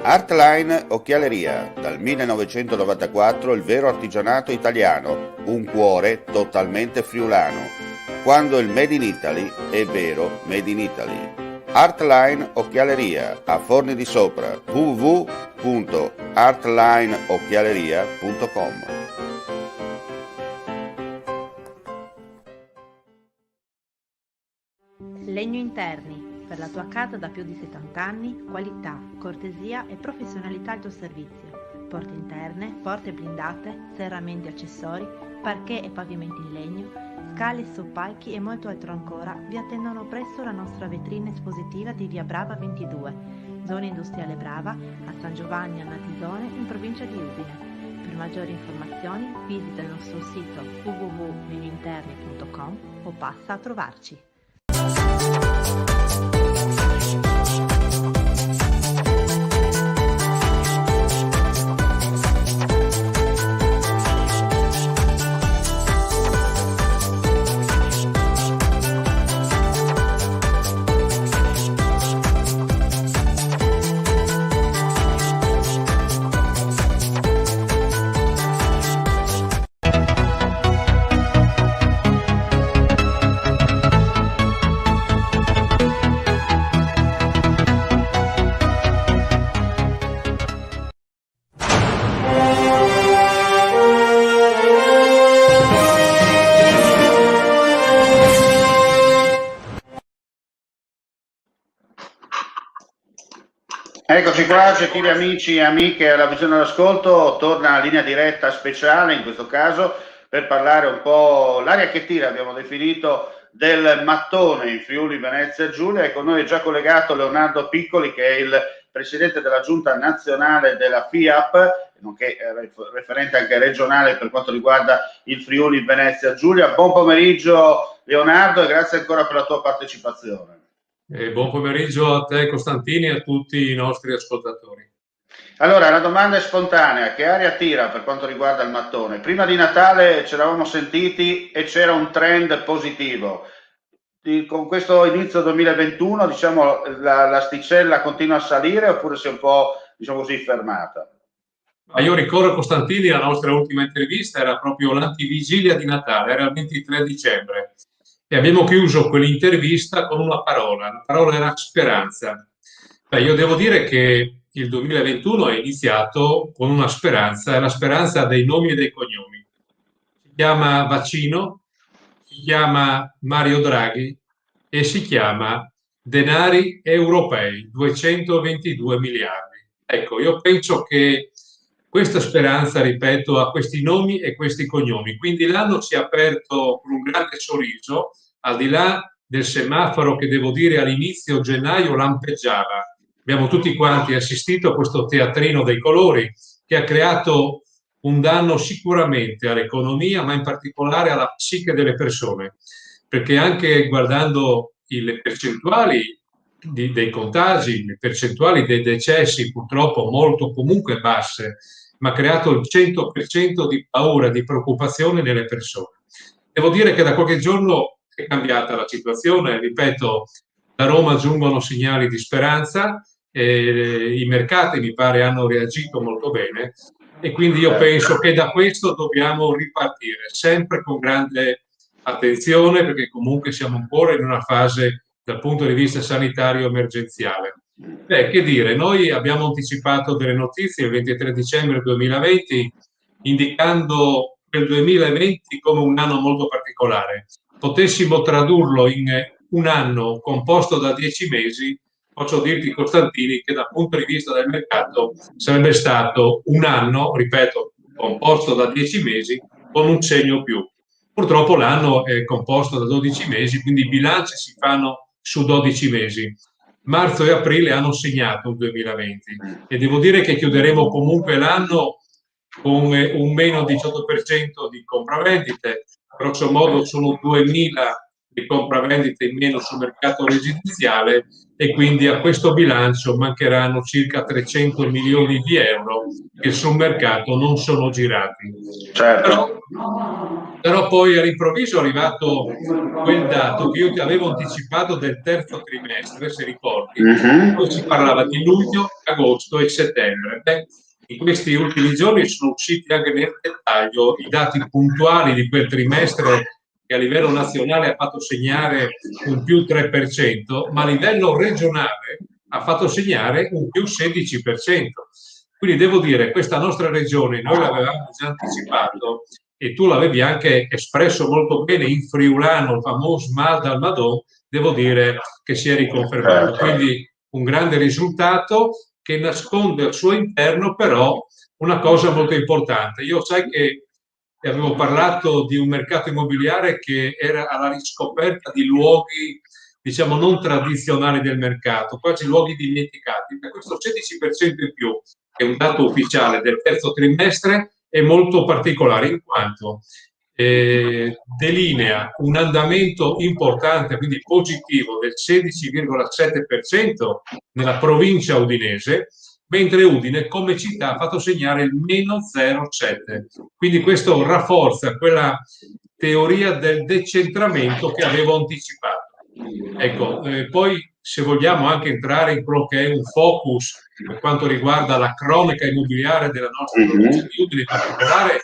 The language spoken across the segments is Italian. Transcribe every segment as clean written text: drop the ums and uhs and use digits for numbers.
Artline Occhialeria, dal 1994 il vero artigianato italiano, un cuore totalmente friulano. Quando il Made in Italy è vero Made in Italy. Artline Occhialeria, a Forni di Sopra, www.artlineocchialeria.com. Legno Interni. Per la tua casa da più di 70 anni, qualità, cortesia e professionalità al tuo servizio. Porte interne, porte blindate, serramenti e accessori, parquet e pavimenti in legno, scale, soppalchi e molto altro ancora vi attendono presso la nostra vetrina espositiva di Via Brava 22, zona industriale Brava, a San Giovanni a Natisone, in provincia di Udine. Per maggiori informazioni visita il nostro sito www.legnointerni.com o passa a trovarci. Eccoci qua, gentili amici e amiche alla visione all'ascolto, torna la linea diretta speciale in questo caso per parlare un po' l'aria che tira, abbiamo definito, del mattone in Friuli Venezia Giulia, e con noi è già collegato Leonardo Piccoli, che è il presidente della giunta nazionale della FIAP, nonché referente anche regionale per quanto riguarda il Friuli Venezia Giulia. Buon pomeriggio Leonardo e grazie ancora per la tua partecipazione. Buon pomeriggio a te Costantini e a tutti i nostri ascoltatori. Allora, la domanda è spontanea: che aria tira per quanto riguarda il mattone? Prima di Natale ci eravamo sentiti e c'era un trend positivo. Con questo inizio 2021, diciamo, l'asticella continua a salire oppure si è un po', diciamo così, fermata? Ma io ricordo, Costantini, la nostra ultima intervista era proprio l'antivigilia di Natale, era il 23 dicembre. E abbiamo chiuso quell'intervista con una parola, la parola era speranza. Io devo dire che il 2021 è iniziato con una speranza, è la speranza dei nomi e dei cognomi. Si chiama vaccino, si chiama Mario Draghi e si chiama denari europei, 222 miliardi. Ecco, io penso che questa speranza, ripeto, ha questi nomi e questi cognomi. Quindi l'anno ci ha aperto con un grande sorriso, al di là del semaforo che devo dire all'inizio gennaio lampeggiava. Abbiamo tutti quanti assistito a questo teatrino dei colori che ha creato un danno sicuramente all'economia, ma in particolare alla psiche delle persone, perché anche guardando le percentuali dei contagi, le percentuali dei decessi purtroppo molto comunque basse, ma ha creato il 100% di paura, di preoccupazione nelle persone. Devo dire che da qualche giorno è cambiata la situazione, ripeto, da Roma giungono segnali di speranza, i mercati mi pare hanno reagito molto bene e quindi io penso che da questo dobbiamo ripartire, sempre con grande attenzione, perché comunque siamo ancora in una fase dal punto di vista sanitario emergenziale. Che dire, noi abbiamo anticipato delle notizie il 23 dicembre 2020 indicando il 2020 come un anno molto particolare. Potessimo tradurlo in un anno composto da 10 mesi, posso dirti Costantini che dal punto di vista del mercato sarebbe stato un anno, ripeto, composto da 10 mesi con un segno più. Purtroppo l'anno è composto da 12 mesi, quindi i bilanci si fanno su 12 mesi. Marzo e aprile hanno segnato il 2020 e devo dire che chiuderemo comunque l'anno con un meno 18% di compravendite, grosso modo sono 2.000 di compravendite in meno sul mercato residenziale e quindi a questo bilancio mancheranno circa 300 milioni di euro che sul mercato non sono girati. Certo. Però poi all'improvviso è arrivato quel dato che io ti avevo anticipato del terzo trimestre, se ricordi, poi si parlava di luglio, agosto e settembre. Beh, in questi ultimi giorni sono usciti anche nel dettaglio i dati puntuali di quel trimestre che a livello nazionale ha fatto segnare un più 3%, ma a livello regionale ha fatto segnare un più 16%. Quindi devo dire, questa nostra regione, noi l'avevamo già anticipato e tu l'avevi anche espresso molto bene in friulano, il famoso mal dal Madon, devo dire che si è riconfermato. Quindi un grande risultato che nasconde al suo interno però una cosa molto importante. Io sai che avevo parlato di un mercato immobiliare che era alla riscoperta di luoghi, diciamo, non tradizionali del mercato, quasi luoghi dimenticati. Per questo 16% in più, che è un dato ufficiale del terzo trimestre, è molto particolare in quanto delinea un andamento importante, quindi positivo, del 16,7% nella provincia udinese, mentre Udine come città ha fatto segnare il meno 0,7. Quindi questo rafforza quella teoria del decentramento che avevo anticipato. Ecco, poi se vogliamo anche entrare in quello che è un focus per quanto riguarda la cronaca immobiliare della nostra provincia di Udine, in particolare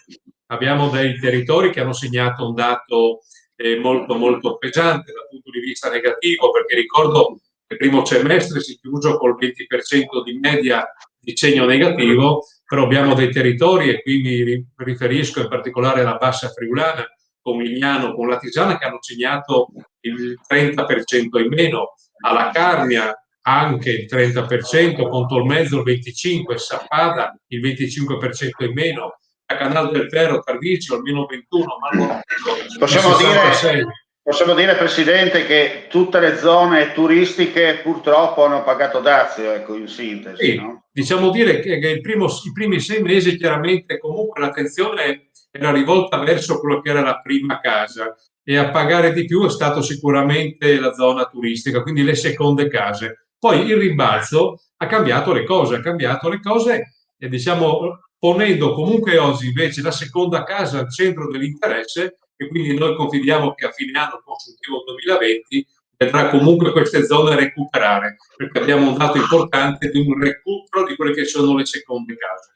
abbiamo dei territori che hanno segnato un dato molto molto pesante dal punto di vista negativo, perché ricordo che il primo semestre si è chiuso col 20% di media di segno negativo, però abbiamo dei territori, e qui mi riferisco in particolare alla Bassa Friulana, con Migliano, con Latisana, che hanno segnato il 30% in meno, alla Carnia anche il 30%, con Tolmezzo il 25%, Sappada il 25% in meno, a Canal del Ferro, Tarvisio almeno 21%, ma possiamo dire, Presidente, che tutte le zone turistiche purtroppo hanno pagato dazio, ecco, in sintesi. Sì, no? diciamo dire che i primi 6 mesi chiaramente comunque l'attenzione era rivolta verso quello che era la prima casa, e a pagare di più è stato sicuramente la zona turistica, quindi le seconde case. Poi il rimbalzo ha cambiato le cose e diciamo ponendo comunque oggi invece la seconda casa al centro dell'interesse, e quindi noi confidiamo che a fine anno consuntivo 2020 vedrà comunque queste zone recuperare, perché abbiamo un dato importante di un recupero di quelle che sono le seconde case.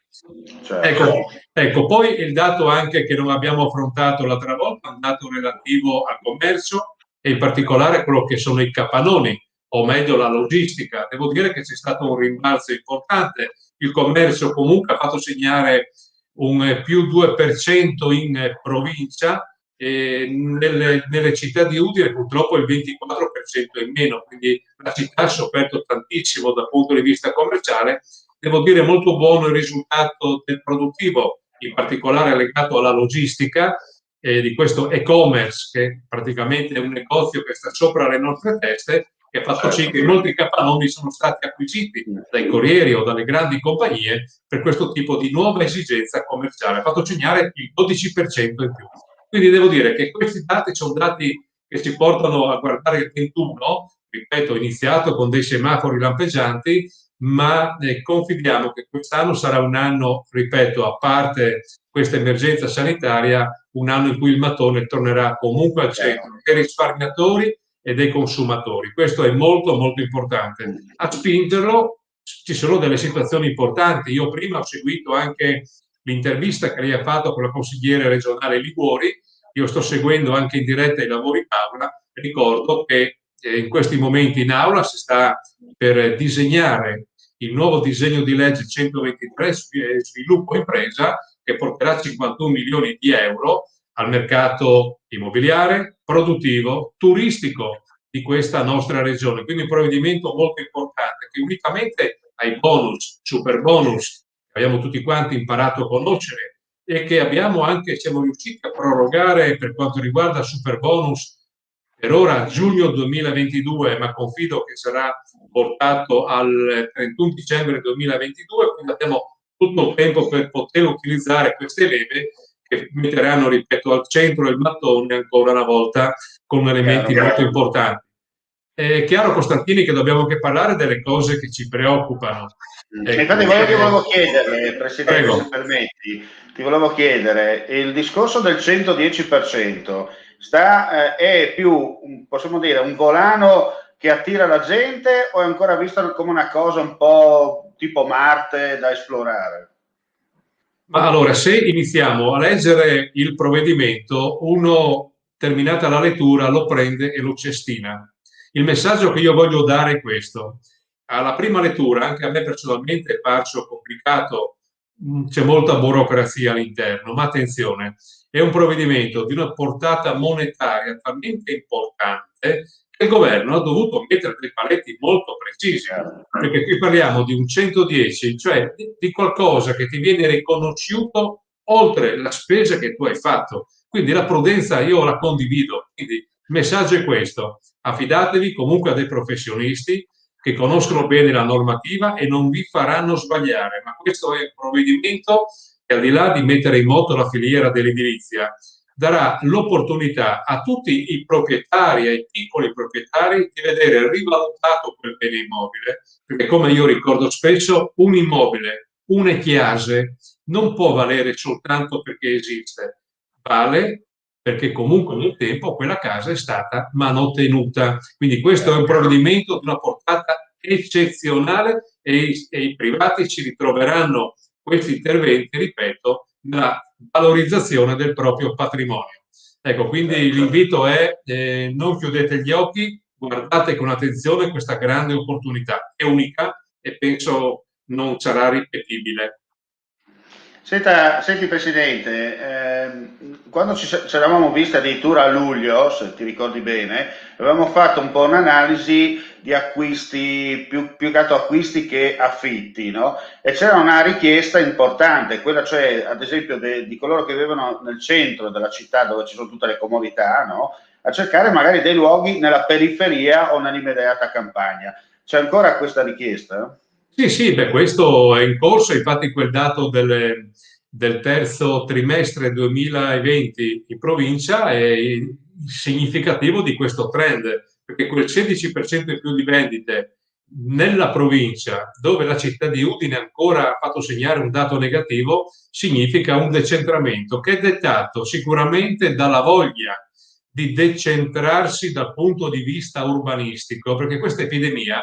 Certo. Ecco, poi il dato anche che non abbiamo affrontato l'altra volta, un dato relativo al commercio e in particolare quello che sono i capannoni, o meglio la logistica. Devo dire che c'è stato un rimbalzo importante, il commercio comunque ha fatto segnare un più 2% in provincia, nelle città di Udine purtroppo il 24% in meno, quindi la città ha sofferto tantissimo dal punto di vista commerciale. Devo dire molto buono il risultato del produttivo, in particolare legato alla logistica, di questo e-commerce, che praticamente è un negozio che sta sopra le nostre teste, che ha fatto sì che molti capannoni sono stati acquisiti dai corrieri o dalle grandi compagnie per questo tipo di nuova esigenza commerciale. Ha fatto segnare il 12% in più. Quindi devo dire che questi dati sono dati che ci portano a guardare il 21, ripeto, iniziato con dei semafori lampeggianti, ma confidiamo che quest'anno sarà un anno, ripeto, a parte questa emergenza sanitaria, un anno in cui il mattone tornerà comunque al centro dei risparmiatori e dei consumatori. Questo è molto molto importante. A spingerlo ci sono delle situazioni importanti. Io prima ho seguito anche l'intervista che lei ha fatto con la consigliere regionale Liguori. Io sto seguendo anche in diretta i lavori in aula. Ricordo che in questi momenti in aula si sta per disegnare il nuovo disegno di legge 123 sviluppo impresa, che porterà 51 milioni di euro al mercato immobiliare, produttivo, turistico di questa nostra regione. Quindi un provvedimento molto importante che unitamente ai bonus, super bonus, che abbiamo tutti quanti imparato a conoscere, e che siamo riusciti a prorogare per quanto riguarda il Superbonus per ora giugno 2022, ma confido che sarà portato al 31 dicembre 2022, quindi abbiamo tutto il tempo per poter utilizzare queste leve che metteranno, ripeto, al centro il mattone ancora una volta con elementi molto importanti. È chiaro, Costantini, che dobbiamo anche parlare delle cose che ci preoccupano. Ecco, infatti ti volevo chiedere, Presidente, prego, se permetti, ti volevo chiedere, il discorso del 110% è più, possiamo dire, un volano che attira la gente o è ancora visto come una cosa un po' tipo Marte da esplorare? Ma allora, se iniziamo a leggere il provvedimento, uno, terminata la lettura, lo prende e lo cestina. Il messaggio che io voglio dare è questo. Alla prima lettura, anche a me personalmente è parso complicato, c'è molta burocrazia all'interno, ma attenzione, è un provvedimento di una portata monetaria talmente importante che il governo ha dovuto mettere dei paletti molto precisi, perché qui parliamo di un 110, cioè di qualcosa che ti viene riconosciuto oltre la spesa che tu hai fatto. Quindi la prudenza io la condivido. Quindi il messaggio è questo: affidatevi comunque a dei professionisti che conoscono bene la normativa e non vi faranno sbagliare, ma questo è un provvedimento che, al di là di mettere in moto la filiera dell'edilizia, darà l'opportunità a tutti i proprietari, ai piccoli proprietari, di vedere rivalutato quel bene immobile, perché, come io ricordo spesso, un immobile, una chiase, non può valere soltanto perché esiste, vale perché comunque nel tempo quella casa è stata manutenuta. Quindi questo è un provvedimento di una portata eccezionale e i privati ci ritroveranno questi interventi, ripeto, nella valorizzazione del proprio patrimonio. Ecco, quindi l'invito è non chiudete gli occhi, guardate con attenzione questa grande opportunità, è unica e penso non sarà ripetibile. Senti Presidente, quando ci eravamo visti addirittura a luglio, se ti ricordi bene, avevamo fatto un po' un'analisi di acquisti, più che altro acquisti che affitti, no? E c'era una richiesta importante, quella cioè ad esempio di coloro che vivono nel centro della città dove ci sono tutte le comodità, no? A cercare magari dei luoghi nella periferia o nell'immediata campagna. C'è ancora questa richiesta? Sì, beh, questo è in corso, infatti quel dato del terzo trimestre 2020 in provincia è significativo di questo trend, perché quel 16% in più di vendite nella provincia, dove la città di Udine ancora ha fatto segnare un dato negativo, significa un decentramento che è dettato sicuramente dalla voglia di decentrarsi dal punto di vista urbanistico, perché questa epidemia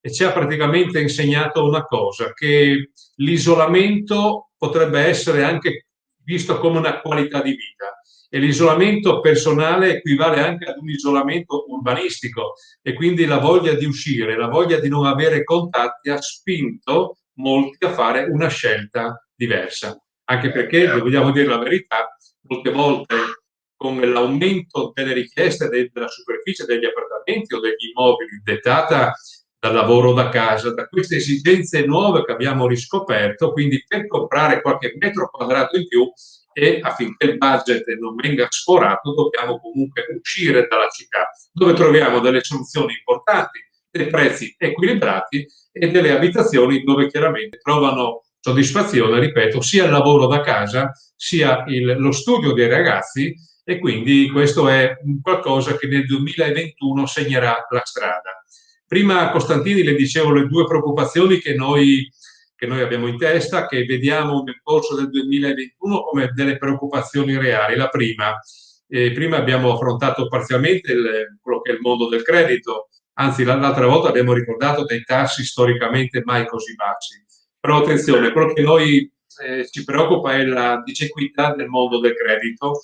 ci ha praticamente insegnato una cosa, che l'isolamento potrebbe essere anche visto come una qualità di vita e l'isolamento personale equivale anche ad un isolamento urbanistico, e quindi la voglia di uscire, la voglia di non avere contatti ha spinto molti a fare una scelta diversa, anche perché, dobbiamo dire la verità, molte volte con l'aumento delle richieste della superficie degli appartamenti o degli immobili dettata dal lavoro da casa, da queste esigenze nuove che abbiamo riscoperto, quindi per comprare qualche metro quadrato in più e affinché il budget non venga sforato dobbiamo comunque uscire dalla città, dove troviamo delle soluzioni importanti, dei prezzi equilibrati e delle abitazioni dove chiaramente trovano soddisfazione, ripeto, sia il lavoro da casa sia lo studio dei ragazzi, e quindi questo è qualcosa che nel 2021 segnerà la strada. Prima, Costantini, le dicevo le due preoccupazioni che noi abbiamo in testa, che vediamo nel corso del 2021 come delle preoccupazioni reali. La prima, prima abbiamo affrontato parzialmente quello che è il mondo del credito, anzi l'altra volta abbiamo ricordato dei tassi storicamente mai così bassi. Però attenzione, quello che noi ci preoccupa è la disequità del mondo del credito.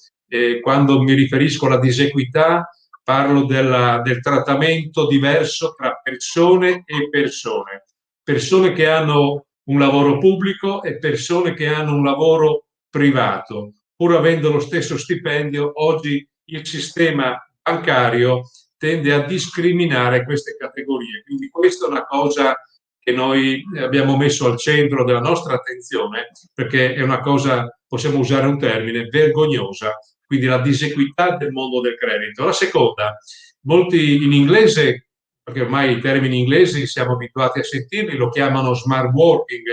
Quando mi riferisco alla disequità parlo del trattamento diverso tra persone e persone che hanno un lavoro pubblico e persone che hanno un lavoro privato. Pur avendo lo stesso stipendio, oggi il sistema bancario tende a discriminare queste categorie. Quindi questa è una cosa che noi abbiamo messo al centro della nostra attenzione, perché è una cosa possiamo usare un termine, vergognosa, quindi la disequità del mondo del credito. La seconda, molti in inglese, perché ormai i termini inglesi siamo abituati a sentirli, lo chiamano smart working.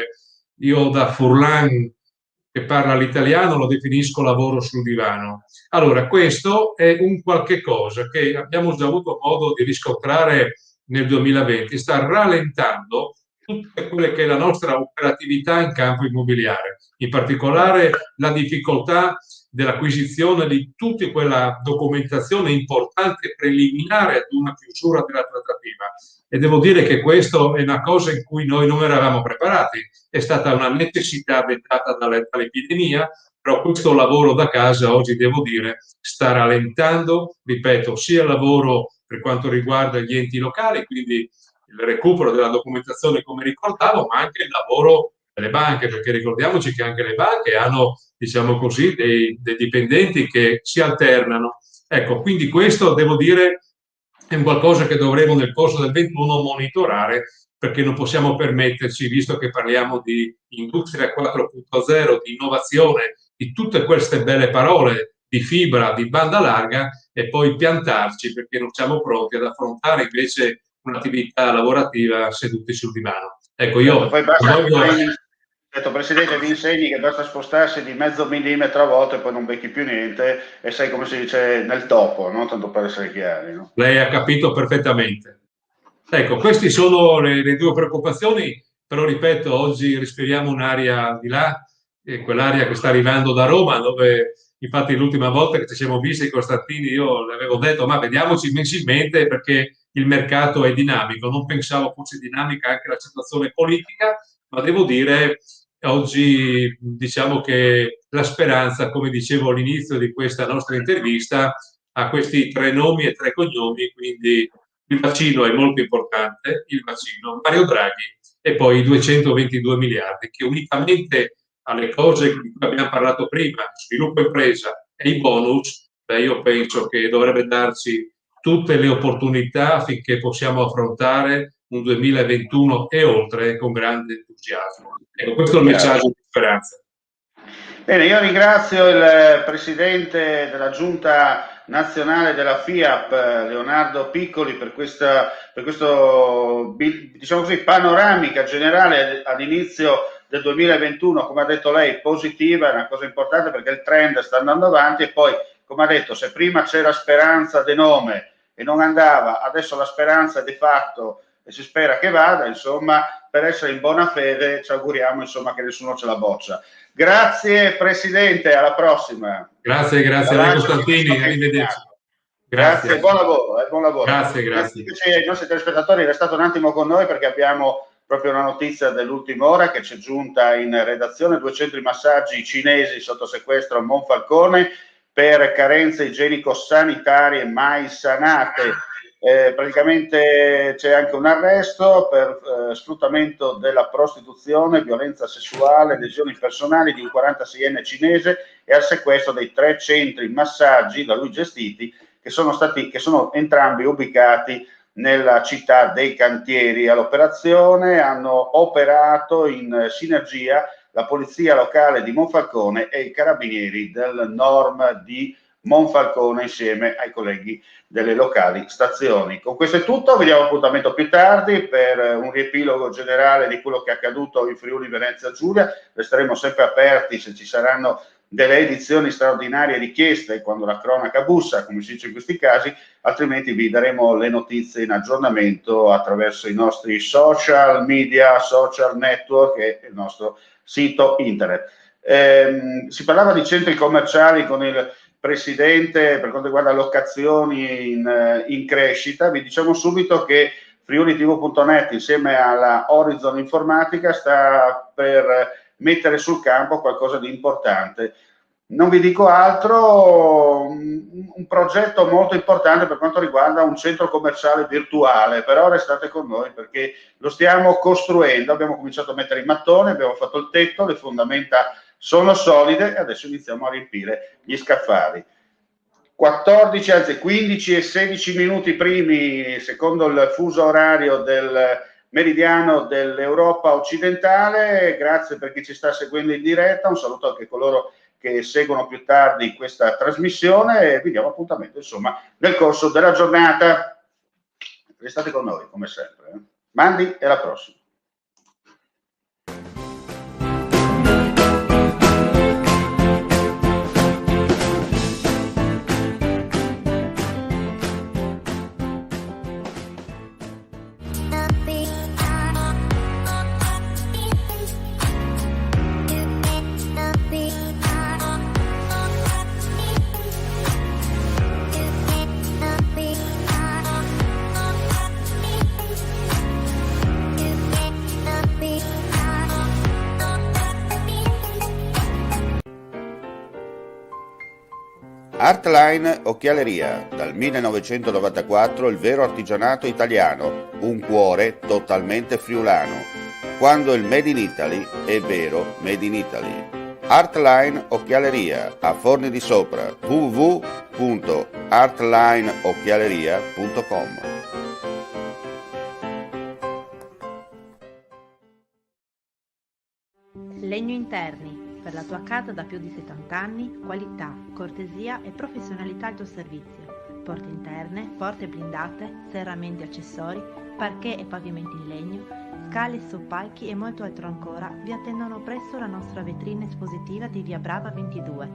Io da Furlan, che parla l'italiano, lo definisco lavoro sul divano. Allora, questo è un qualche cosa che abbiamo già avuto modo di riscontrare nel 2020, sta rallentando tutte quelle che è la nostra operatività in campo immobiliare, in particolare la difficoltà dell'acquisizione di tutta quella documentazione importante preliminare ad una chiusura della trattativa. E devo dire che questa è una cosa in cui noi non eravamo preparati, è stata una necessità dettata dall'epidemia, però questo lavoro da casa oggi, devo dire, sta rallentando, ripeto, sia il lavoro per quanto riguarda gli enti locali, quindi il recupero della documentazione come ricordavo, ma anche il lavoro delle banche, perché ricordiamoci che anche le banche hanno, diciamo così, dei dipendenti che si alternano. Ecco, quindi questo, devo dire, è un qualcosa che dovremo nel corso del 21 monitorare, perché non possiamo permetterci, visto che parliamo di industria 4.0, di innovazione, di tutte queste belle parole, di fibra, di banda larga, e poi piantarci perché non siamo pronti ad affrontare invece un'attività lavorativa seduti sul divano. Ecco, io poi basta voglio... Detto, Presidente, vi insegni che basta spostarsi di mezzo millimetro a volte e poi non becchi più niente e sei, come si dice, nel topo, no? Tanto per essere chiari. No? Lei ha capito perfettamente. Ecco, queste sono le due preoccupazioni, però ripeto, oggi respiriamo un'aria al di là, quell'aria che sta arrivando da Roma, dove infatti l'ultima volta che ci siamo visti, Costantini, io le avevo detto, ma vediamoci mensilmente perché il mercato è dinamico. Non pensavo fosse dinamica anche la situazione politica, ma devo dire oggi diciamo che la speranza, come dicevo all'inizio di questa nostra intervista, ha questi 3 nomi e 3 cognomi, quindi il vaccino è molto importante, il vaccino, Mario Draghi e poi i 222 miliardi che unicamente alle cose di cui abbiamo parlato prima, sviluppo impresa e i bonus, io penso che dovrebbe darci tutte le opportunità affinché possiamo affrontare un 2021 e oltre con grande entusiasmo. Ecco, questo è il messaggio di speranza. Bene, io ringrazio il Presidente della Giunta Nazionale della FIAP, Leonardo Piccoli, per questo, diciamo così, panoramica generale all'inizio del 2021, come ha detto lei, positiva, è una cosa importante perché il trend sta andando avanti e poi, come ha detto, se prima c'era speranza de nome e non andava, adesso la speranza è di fatto e si spera che vada, insomma, per essere in buona fede ci auguriamo, insomma, che nessuno ce la boccia. Grazie Presidente, alla prossima. Grazie a lei Costantini, arrivederci. Grazie, buon lavoro. Buon lavoro. Grazie. Ai nostri telespettatori, restate un attimo con noi perché abbiamo proprio una notizia dell'ultima ora che ci è giunta in redazione: 2 centri massaggi cinesi sotto sequestro a Monfalcone per carenze igienico-sanitarie mai sanate. Praticamente c'è anche un arresto per sfruttamento della prostituzione, violenza sessuale, lesioni personali di un 46enne cinese e al sequestro dei 3 centri massaggi da lui gestiti che sono entrambi ubicati nella città dei Cantieri. All'operazione hanno operato in sinergia la polizia locale di Monfalcone e i carabinieri del NORM di Monfalcone insieme ai colleghi delle locali stazioni. Con questo è tutto, vi diamo appuntamento più tardi per un riepilogo generale di quello che è accaduto in Friuli Venezia Giulia. Resteremo sempre aperti se ci saranno delle edizioni straordinarie richieste quando la cronaca bussa, come si dice in questi casi, altrimenti vi daremo le notizie in aggiornamento attraverso i nostri social media, social network e il nostro sito internet. Si parlava di centri commerciali con il Presidente per quanto riguarda locazioni in crescita. Vi diciamo subito che FriuliTV.net insieme alla Horizon Informatica sta per mettere sul campo qualcosa di importante. Non vi dico altro, un progetto molto importante per quanto riguarda un centro commerciale virtuale, però restate con noi perché lo stiamo costruendo, abbiamo cominciato a mettere i mattoni, abbiamo fatto il tetto, le fondamenta sono solide e adesso iniziamo a riempire gli scaffali. 15 e 16 minuti primi, secondo il fuso orario del meridiano dell'Europa occidentale. Grazie per chi ci sta seguendo in diretta, un saluto anche a coloro che seguono più tardi questa trasmissione e vi diamo appuntamento insomma nel corso della giornata. Restate con noi come sempre. Mandi e alla prossima. Artline Occhialeria, dal 1994 il vero artigianato italiano, un cuore totalmente friulano. Quando il Made in Italy è vero Made in Italy. Artline Occhialeria, a Forni di Sopra, www.artlineocchialeria.com. Legno Interni. Per la tua casa da più di 70 anni, qualità, cortesia e professionalità al tuo servizio. Porte interne, porte blindate, serramenti e accessori, parquet e pavimenti in legno, scale, soppalchi e molto altro ancora vi attendono presso la nostra vetrina espositiva di Via Brava 22,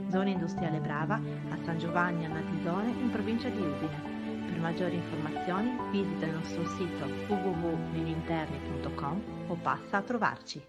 zona industriale Brava, a San Giovanni al Natisone, in provincia di Udine. Per maggiori informazioni visita il nostro sito www.legnointerni.com o passa a trovarci.